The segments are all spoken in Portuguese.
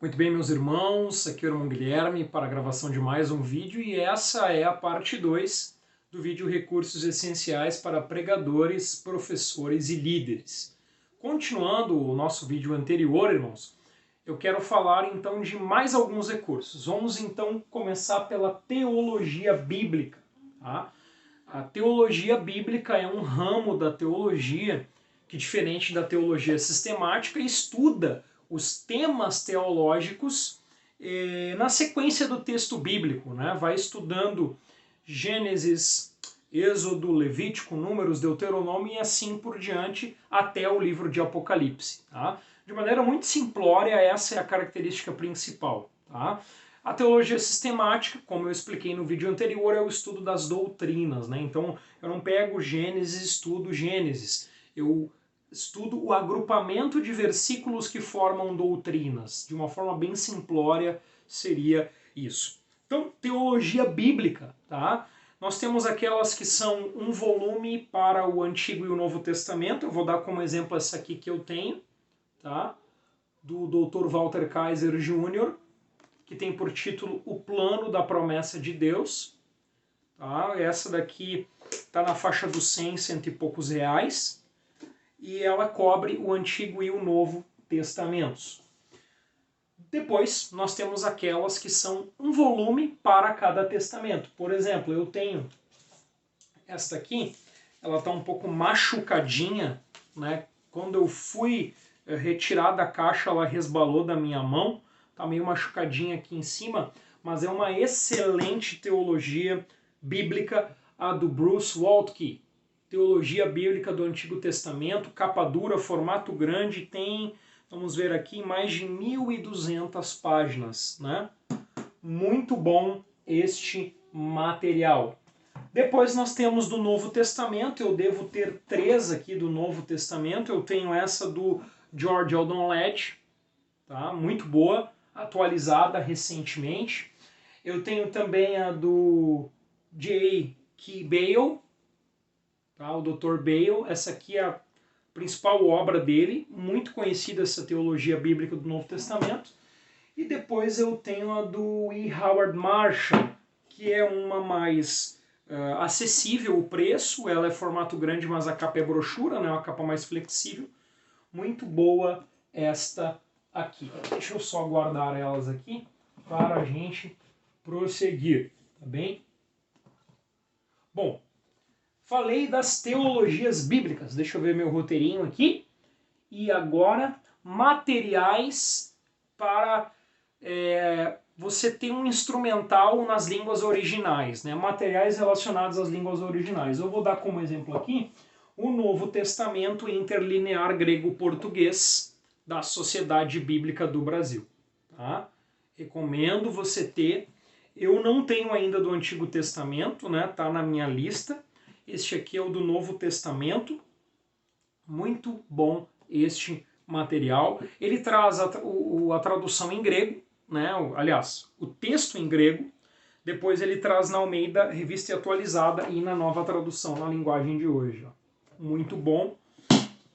Muito bem, meus irmãos, aqui é o irmão Guilherme para a gravação de mais um vídeo e essa é a parte 2 do vídeo Recursos Essenciais para Pregadores, Professores e Líderes. Continuando o nosso vídeo anterior, irmãos, eu quero falar então de mais alguns recursos. Vamos então começar pela teologia bíblica. Tá? A teologia bíblica é um ramo da teologia que, diferente da teologia sistemática, estuda os temas teológicos na sequência do texto bíblico, né? Vai estudando Gênesis, Êxodo, Levítico, Números, Deuteronômio e assim por diante até o livro de Apocalipse. Tá? De maneira muito simplória, essa é a característica principal. Tá? A teologia sistemática, como eu expliquei no vídeo anterior, é o estudo das doutrinas. Né? Então, eu não pego Gênesis, estudo Gênesis. Eu estudo o agrupamento de versículos que formam doutrinas. De uma forma bem simplória, seria isso. Então, teologia bíblica, tá? Nós temos aquelas que são um volume para o Antigo e o Novo Testamento. Eu vou dar como exemplo essa aqui que eu tenho, tá? Do Dr. Walter Kaiser Jr., que tem por título O Plano da Promessa de Deus. Tá? Essa daqui está na faixa dos 100, cento e poucos reais. E ela cobre o Antigo e o Novo Testamentos. Depois, nós temos aquelas que são um volume para cada testamento. Por exemplo, eu tenho esta aqui, ela está um pouco machucadinha, né? Quando eu fui retirar da caixa, ela resbalou da minha mão, está meio machucadinha aqui em cima, mas é uma excelente teologia bíblica, a do Bruce Waltke. Teologia Bíblica do Antigo Testamento, capa dura, formato grande, tem, vamos ver aqui, mais de 1.200 páginas, né? Muito bom este material. Depois nós temos do Novo Testamento, eu devo ter 3 aqui do Novo Testamento, eu tenho essa do George Eldon Ladd, tá? Muito boa, atualizada recentemente. Eu tenho também a do J. Key Bale, tá? O Dr. Bale, essa aqui é a principal obra dele, muito conhecida essa teologia bíblica do Novo Testamento. E depois eu tenho a do E. Howard Marshall, que é uma mais acessível o preço, ela é formato grande, mas a capa é brochura, né? Uma capa mais flexível. Muito boa esta aqui. Deixa eu só guardar elas aqui para a gente prosseguir, tá bem? Bom, falei das teologias bíblicas. Deixa eu ver meu roteirinho aqui. E agora, materiais para você ter um instrumental nas línguas originais, né? Materiais relacionados às línguas originais. Eu vou dar como exemplo aqui o Novo Testamento Interlinear Grego-Português da Sociedade Bíblica do Brasil. Tá? Recomendo você ter. Eu não tenho ainda do Antigo Testamento, né? Tá na minha lista. Este aqui é o do Novo Testamento. Muito bom este material. Ele traz a tradução em grego, né? Aliás, o texto em grego. Depois ele traz na Almeida, revista e atualizada, e na nova tradução, na linguagem de hoje. Ó. Muito bom.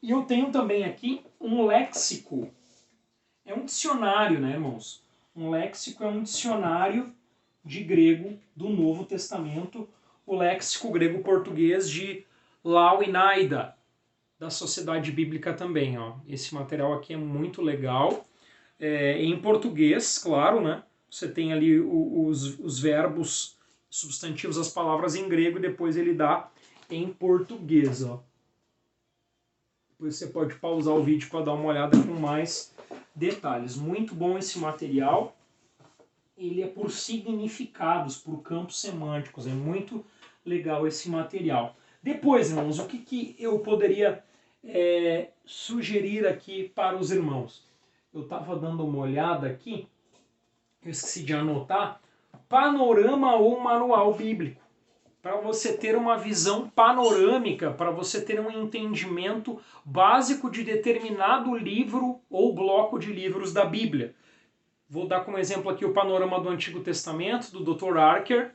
E eu tenho também aqui um léxico. É um dicionário, né, irmãos? Um léxico é um dicionário de grego do Novo Testamento, o léxico grego-português de Lauinaida, da Sociedade Bíblica também. Ó. Esse material aqui é muito legal. Em português, claro, né? Você tem ali os verbos, substantivos, as palavras em grego, e depois ele dá em português. Ó. Depois você pode pausar o vídeo para dar uma olhada com mais detalhes. Muito bom esse material. Ele é por significados, por campos semânticos. É muito legal esse material. Depois, irmãos, o que eu poderia sugerir aqui para os irmãos? Eu estava dando uma olhada aqui, eu esqueci de anotar, panorama ou manual bíblico. Para você ter uma visão panorâmica, para você ter um entendimento básico de determinado livro ou bloco de livros da Bíblia. Vou dar como exemplo aqui o panorama do Antigo Testamento, do Dr. Archer,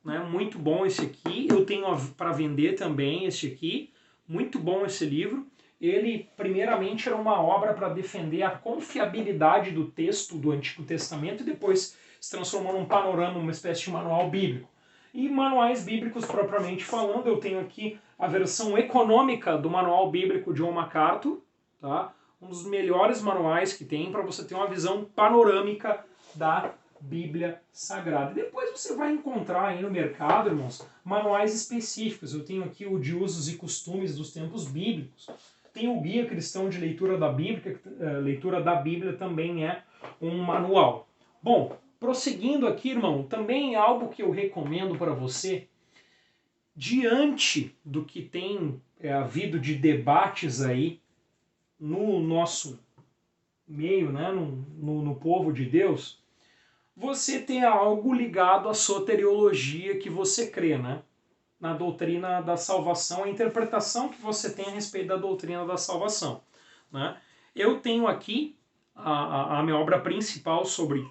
né? Muito bom esse aqui. Eu tenho para vender também esse aqui, muito bom esse livro. ele primeiramente era uma obra para defender a confiabilidade do texto do Antigo Testamento e depois se transformou num panorama, uma espécie de manual bíblico. E manuais bíblicos propriamente falando, eu tenho aqui a versão econômica do manual bíblico de John MacArthur, tá? Um dos melhores manuais que tem para você ter uma visão panorâmica da Bíblia Sagrada. E depois você vai encontrar aí no mercado, irmãos, manuais específicos. Eu tenho aqui o de usos e costumes dos tempos bíblicos. Tem o Guia Cristão de Leitura da Bíblia, leitura da Bíblia também é um manual. Bom, prosseguindo aqui, irmão, também é algo que eu recomendo para você, diante do que tem havido de debates aí no nosso meio, né, no povo de Deus, você tem algo ligado à soteriologia que você crê, né? Na doutrina da salvação, a interpretação que você tem a respeito da doutrina da salvação, né? Eu tenho aqui a minha obra principal sobre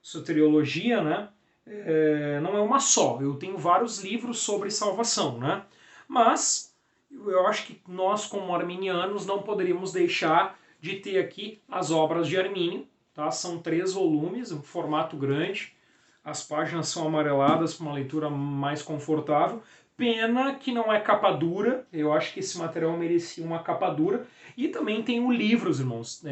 soteriologia, né? Não é uma só, eu tenho vários livros sobre salvação, né? Mas eu acho que nós, como arminianos, não poderíamos deixar de ter aqui as obras de Armínio, tá? São 3 volumes, um formato grande, as páginas são amareladas para uma leitura mais confortável. Pena que não é capa dura, eu acho que esse material merecia uma capa dura. E também tenho livros, irmãos,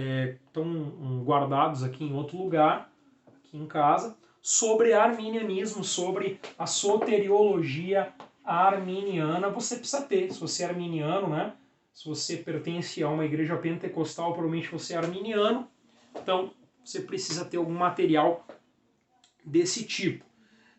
estão guardados aqui em outro lugar, aqui em casa, sobre arminianismo, sobre a soteriologia arminiana. Você precisa ter, se você é arminiano, né? Se você pertence a uma igreja pentecostal, provavelmente você é arminiano, então você precisa ter algum material desse tipo.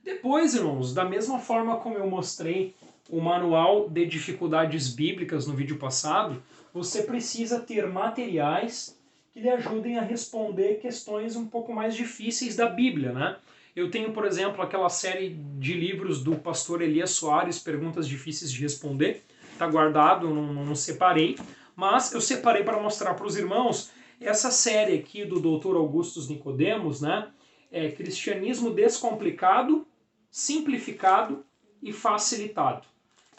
Depois, irmãos, da mesma forma como eu mostrei o manual de dificuldades bíblicas no vídeo passado, você precisa ter materiais que lhe ajudem a responder questões um pouco mais difíceis da Bíblia, né? Eu tenho, por exemplo, aquela série de livros do pastor Elias Soares, Perguntas Difíceis de Responder, está guardado, não separei, mas eu separei para mostrar para os irmãos essa série aqui do Dr. Augustus Nicodemos, né? Cristianismo Descomplicado, Simplificado e Facilitado,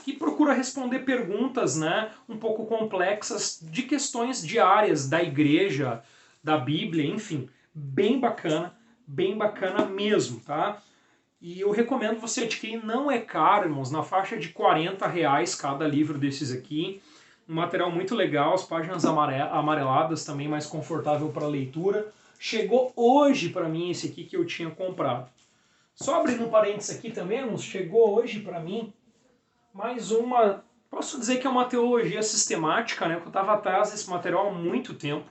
que procura responder perguntas, né, um pouco complexas de questões diárias da igreja, da Bíblia, enfim, bem bacana mesmo, tá? E eu recomendo você adquirir, não é caro, irmãos, na faixa de R$ 40 cada livro desses aqui. Um material muito legal, as páginas amareladas também, mais confortável para leitura. Chegou hoje para mim esse aqui que eu tinha comprado. Só abrindo um parênteses aqui também, irmãos, chegou hoje para mim mais uma, posso dizer que é uma teologia sistemática, né? Eu estava atrás desse material há muito tempo.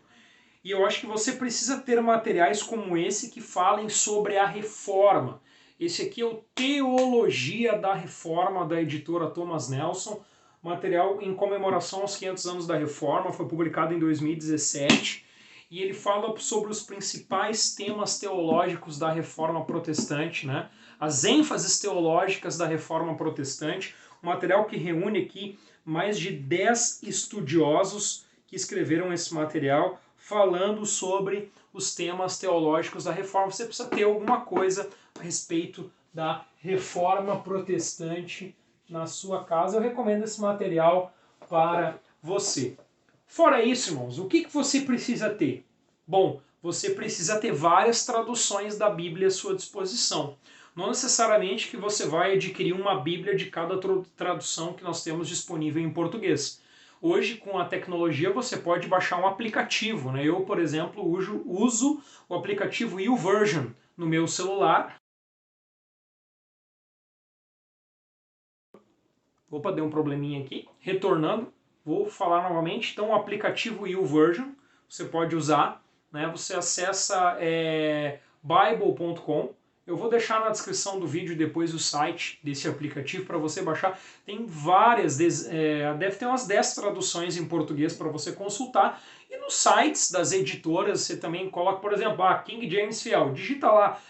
E eu acho que você precisa ter materiais como esse que falem sobre a reforma. Esse aqui é o Teologia da Reforma, da editora Thomas Nelson. Material em comemoração aos 500 anos da Reforma, foi publicado em 2017. E ele fala sobre os principais temas teológicos da Reforma Protestante, né? As ênfases teológicas da Reforma Protestante. Um material que reúne aqui mais de 10 estudiosos que escreveram esse material, falando sobre os temas teológicos da Reforma. Você precisa ter alguma coisa a respeito da Reforma Protestante na sua casa. Eu recomendo esse material para você. Fora isso, irmãos, o que você precisa ter? Bom, você precisa ter várias traduções da Bíblia à sua disposição. Não necessariamente que você vai adquirir uma Bíblia de cada tradução que nós temos disponível em português. Hoje, com a tecnologia, você pode baixar um aplicativo, né? Eu, por exemplo, uso o aplicativo YouVersion no meu celular. Opa, deu um probleminha aqui. Retornando, vou falar novamente. Então, o aplicativo YouVersion, você pode usar, né? Você acessa bible.com. Eu vou deixar na descrição do vídeo depois o site desse aplicativo para você baixar. Tem várias, deve ter umas 10 traduções em português para você consultar. E nos sites das editoras você também coloca, por exemplo, a King James Fiel. Digita lá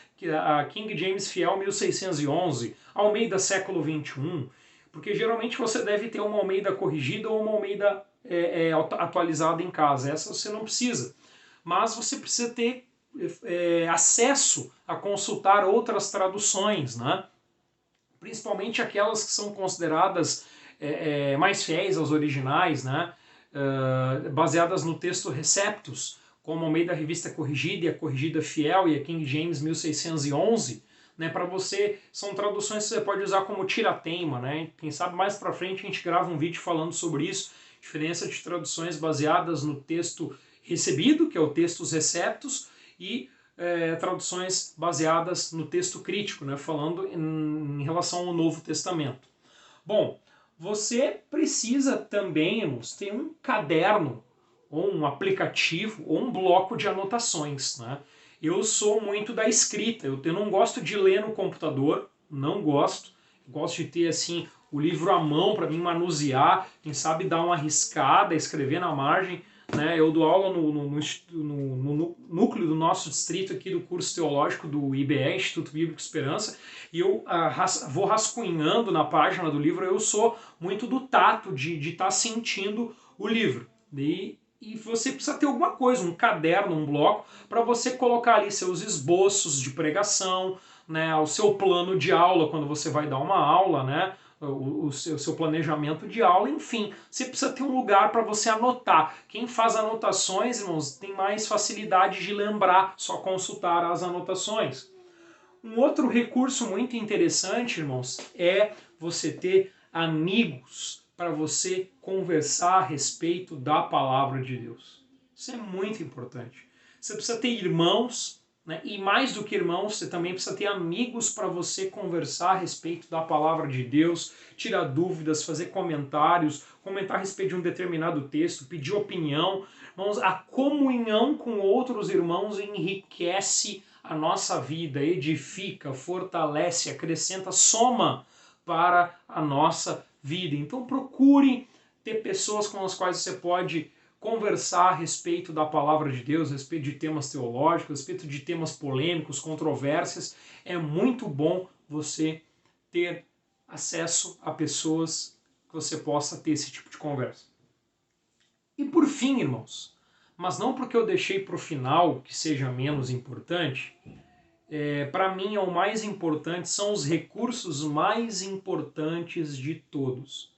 a King James Fiel 1611, Almeida século XXI, porque geralmente você deve ter uma Almeida corrigida ou uma Almeida atualizada em casa. Essa você não precisa. Mas você precisa ter acesso a consultar outras traduções, né? Principalmente aquelas que são consideradas mais fiéis aos originais, né? Baseadas no texto Receptus, como ao meio da Revista Corrigida e a Corrigida Fiel e a King James 1611, né, para você, são traduções que você pode usar como tira-teima, né? Quem sabe mais para frente a gente grava um vídeo falando sobre isso, diferença de traduções baseadas no texto recebido, que é o Textus Receptus, e traduções baseadas no texto crítico, né, falando em relação ao Novo Testamento. Bom, você precisa também, irmãos, ter um caderno, ou um aplicativo, ou um bloco de anotações, né? Eu sou muito da escrita, eu não gosto de ler no computador, não gosto. Eu gosto de ter, assim, o livro à mão para mim manusear, quem sabe dar uma riscada, escrever na margem, né? Eu dou aula no núcleo do nosso distrito aqui do curso teológico do IBE, Instituto Bíblico Esperança, e eu vou rascunhando na página do livro. Eu sou muito do tato, de estar sentindo o livro. E você precisa ter alguma coisa, um caderno, um bloco, para você colocar ali seus esboços de pregação, né, o seu plano de aula quando você vai dar uma aula, né, o seu planejamento de aula, enfim. Você precisa ter um lugar para você anotar. Quem faz anotações, irmãos, tem mais facilidade de lembrar, só consultar as anotações. Um outro recurso muito interessante, irmãos, é você ter amigos para você conversar a respeito da palavra de Deus. Isso é muito importante. Você precisa ter irmãos, né? E mais do que irmãos, você também precisa ter amigos para você conversar a respeito da palavra de Deus, tirar dúvidas, fazer comentários, comentar a respeito de um determinado texto, pedir opinião. Irmãos, a comunhão com outros irmãos enriquece a nossa vida, edifica, fortalece, acrescenta, soma para a nossa vida. Então procure ter pessoas com as quais você pode conversar a respeito da palavra de Deus, a respeito de temas teológicos, a respeito de temas polêmicos, controvérsias. É muito bom você ter acesso a pessoas que você possa ter esse tipo de conversa. E por fim, irmãos, mas não porque eu deixei para o final que seja menos importante, para mim é o mais importante, são os recursos mais importantes de todos.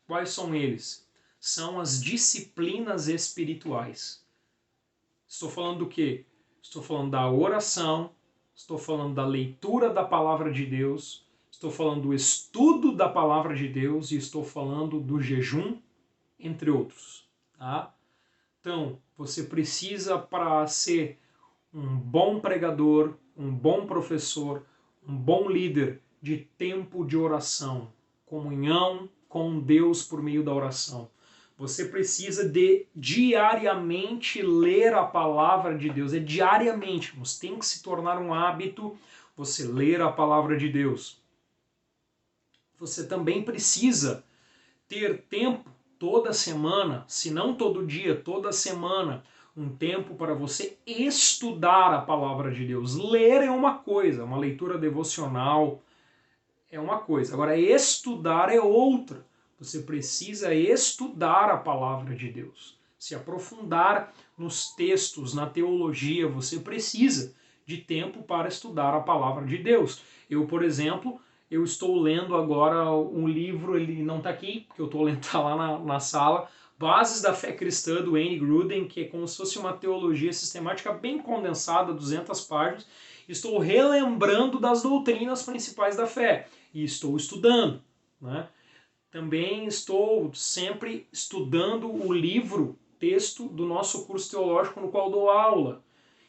Quais são eles? São as disciplinas espirituais. Estou falando do quê? Estou falando da oração, estou falando da leitura da palavra de Deus, estou falando do estudo da palavra de Deus e estou falando do jejum, entre outros. Tá? Então, você precisa, para ser um bom pregador, um bom professor, um bom líder, de tempo de oração, comunhão com Deus por meio da oração. Você precisa de diariamente ler a palavra de Deus. É diariamente, mas tem que se tornar um hábito você ler a palavra de Deus. Você também precisa ter tempo toda semana, se não todo dia, toda semana, um tempo para você estudar a palavra de Deus. Ler é uma coisa, uma leitura devocional é uma coisa. Agora, estudar é outra. Você precisa estudar a palavra de Deus, se aprofundar nos textos, na teologia. Você precisa de tempo para estudar a palavra de Deus. Eu, por exemplo, eu estou lendo agora um livro, ele não está aqui, porque eu estou lendo, tá lá na sala, Bases da Fé Cristã, do Wayne Grudem, que é como se fosse uma teologia sistemática bem condensada, 200 páginas. Estou relembrando das doutrinas principais da fé e estou estudando, né? Também estou sempre estudando o livro, texto do nosso curso teológico no qual dou aula.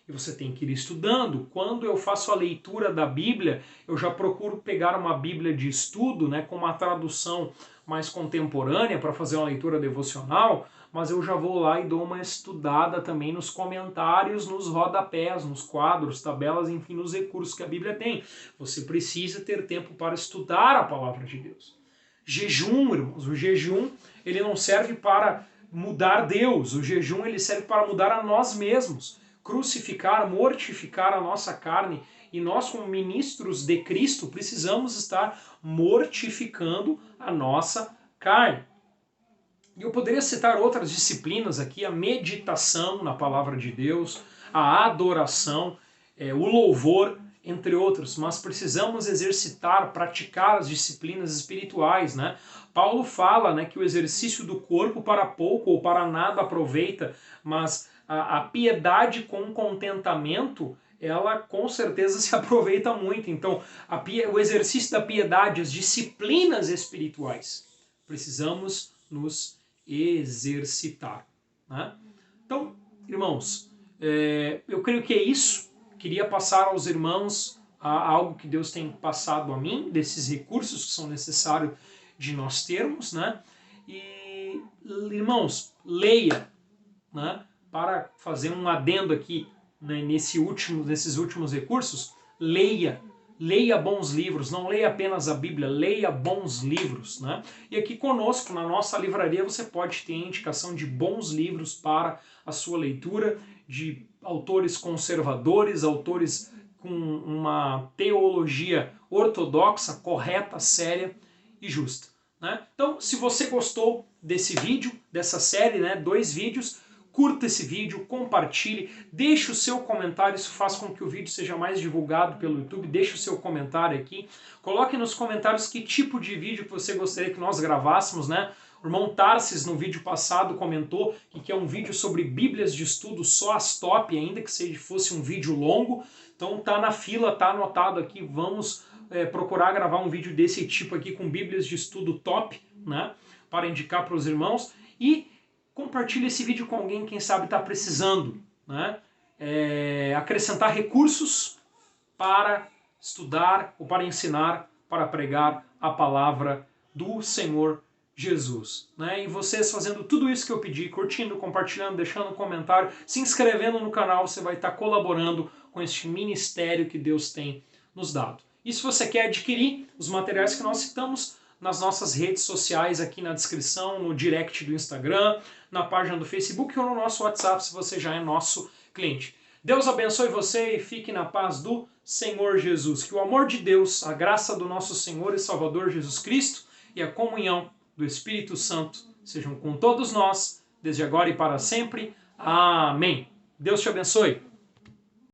E você tem que ir estudando. Quando eu faço a leitura da Bíblia, eu já procuro pegar uma Bíblia de estudo, né, com uma tradução mais contemporânea para fazer uma leitura devocional, mas eu já vou lá e dou uma estudada também nos comentários, nos rodapés, nos quadros, tabelas, enfim, nos recursos que a Bíblia tem. Você precisa ter tempo para estudar a palavra de Deus. Jejum, irmãos, o jejum ele não serve para mudar Deus, o jejum ele serve para mudar a nós mesmos, crucificar, mortificar a nossa carne, e nós como ministros de Cristo precisamos estar mortificando a nossa carne. E eu poderia citar outras disciplinas aqui, a meditação na palavra de Deus, a adoração, o louvor. entre outros, mas precisamos exercitar, praticar as disciplinas espirituais, né? Paulo fala, né, que o exercício do corpo para pouco ou para nada aproveita, mas a piedade com contentamento, ela com certeza se aproveita muito. Então, o exercício da piedade, as disciplinas espirituais, precisamos nos exercitar, né? Então, irmãos, eu creio que é isso. Queria passar aos irmãos algo que Deus tem passado a mim, desses recursos que são necessários de nós termos, né? E, irmãos, leia, né? Para fazer um adendo aqui, né, nesses últimos recursos, leia bons livros, não leia apenas a Bíblia, leia bons livros, né? E aqui conosco, na nossa livraria, você pode ter indicação de bons livros para a sua leitura, de autores conservadores, autores com uma teologia ortodoxa, correta, séria e justa, né? Então, se você gostou desse vídeo, dessa série, né, 2 vídeos, curta esse vídeo, compartilhe, deixe o seu comentário, isso faz com que o vídeo seja mais divulgado pelo YouTube, deixe o seu comentário aqui, coloque nos comentários que tipo de vídeo que você gostaria que nós gravássemos, né? O irmão Tarsis, no vídeo passado, comentou que é um vídeo sobre Bíblias de estudo, só as top, ainda que fosse um vídeo longo, então tá na fila, tá anotado aqui, vamos procurar gravar um vídeo desse tipo aqui com Bíblias de estudo top, né? Para indicar para os irmãos, e compartilhe esse vídeo com alguém, quem sabe está precisando, né? Acrescentar recursos para estudar ou para ensinar, para pregar a palavra do Senhor Jesus, né? E vocês fazendo tudo isso que eu pedi, curtindo, compartilhando, deixando um comentário, se inscrevendo no canal, você vai estar colaborando com este ministério que Deus tem nos dado. E se você quer adquirir os materiais que nós citamos, nas nossas redes sociais, aqui na descrição, no direct do Instagram, na página do Facebook ou no nosso WhatsApp, se você já é nosso cliente. Deus abençoe você e fique na paz do Senhor Jesus. Que o amor de Deus, a graça do nosso Senhor e Salvador Jesus Cristo e a comunhão do Espírito Santo sejam com todos nós, desde agora e para sempre. Amém. Deus te abençoe.